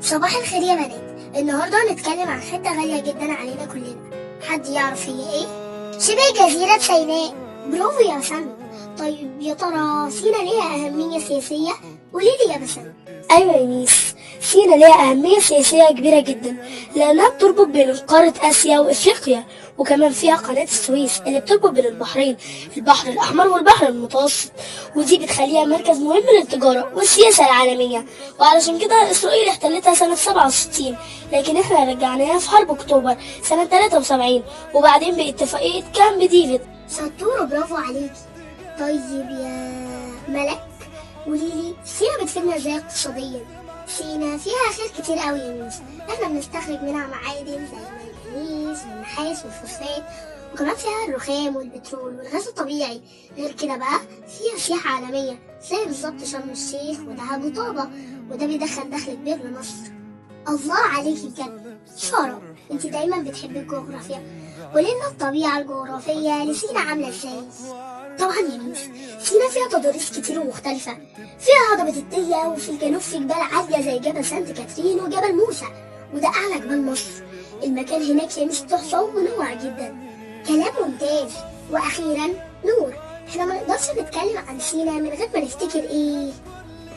صباح الخير يا بنات. النهارده هنتكلم عن حته غاليه جدا علينا كلنا. حد يعرف هي ايه؟ شبه جزيره سيناء. برافو يا سلمى. طيب يا ترى سينا ليها اهميه سياسيه؟ قوليلي يا بسام. أيوة يا ميس، سينا ليها أهمية سياسية كبيرة جدا لأنها بتربط بين قارة آسيا وإفريقيا، وكمان فيها قناة السويس اللي بتربط بين البحرين، البحر الأحمر والبحر المتوسط، ودي بتخليها مركز مهم للتجارة والسياسة العالمية. وعلشان كده إسرائيل احتلتها سنة 67، لكن احنا رجعناها في حرب أكتوبر سنة 73 وبعدين باتفاقية كامب ديفيد. شطوره، برافو عليكي. طيب يا ملك، قوليلي سينا بتفيدنا ازاي اقتصاديا؟ سينا فيها خير كتير قوي يا ميس. احنا بنستخرج منها معادن زي المنجنيز والنحاس والفوسفات، وكمان فيها الرخام والبترول والغاز الطبيعي. غير كده بقى فيها سياحة عالمية زي بالظبط شرم الشيخ ودهب وطابة، وده بيدخل دخل كبير لمصر. الله عليكي بجد. سارة، انت دايما بتحبي الجغرافيا، قوليلنا الطبيعة الجغرافية لسينا عاملة ازاي؟ طبعا يا ميس، سينا فيها تضاريس كتير ومختلفة. فيها هضبة التية، وفي الجنوب في جبال عالية زي جبل سانت كاترين وجبل موسى، وده أعلى جبال مصر. المكان هناك يا ميس تحفة ومنوع جدا. كلام ممتاز. وأخيرا نور، احنا ما نقدرش نتكلم عن سينا من غير ما نفتكر ايه؟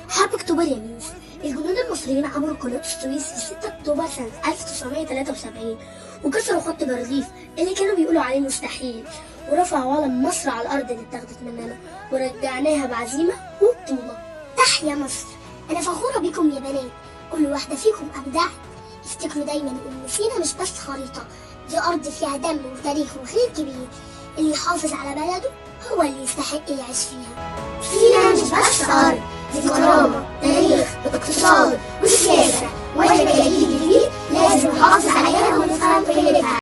حرب أكتوبر يا ميس. الجنود المصريين عبروا قناة السويس في 6 أكتوبر سنة 1973 وكسروا خط بارليف اللي كانوا بيقولوا عليه مستحيل، ورفعوا علم مصر على الأرض اللي اتاخدت مننا ورجعناها بعزيمة وبطولة. تحيا مصر. أنا فخورة بيكم يا بنات، كل واحدة فيكم أبدعت. افتكروا دايما إن سينا مش بس خريطة، دي أرض فيها دم وتاريخ وخير كبير. اللي يحافظ على بلده هو اللي يستحق يعيش فيها. سينا مش بس أرض، دي كرامة، تاريخ، اقتصاد وسياسة.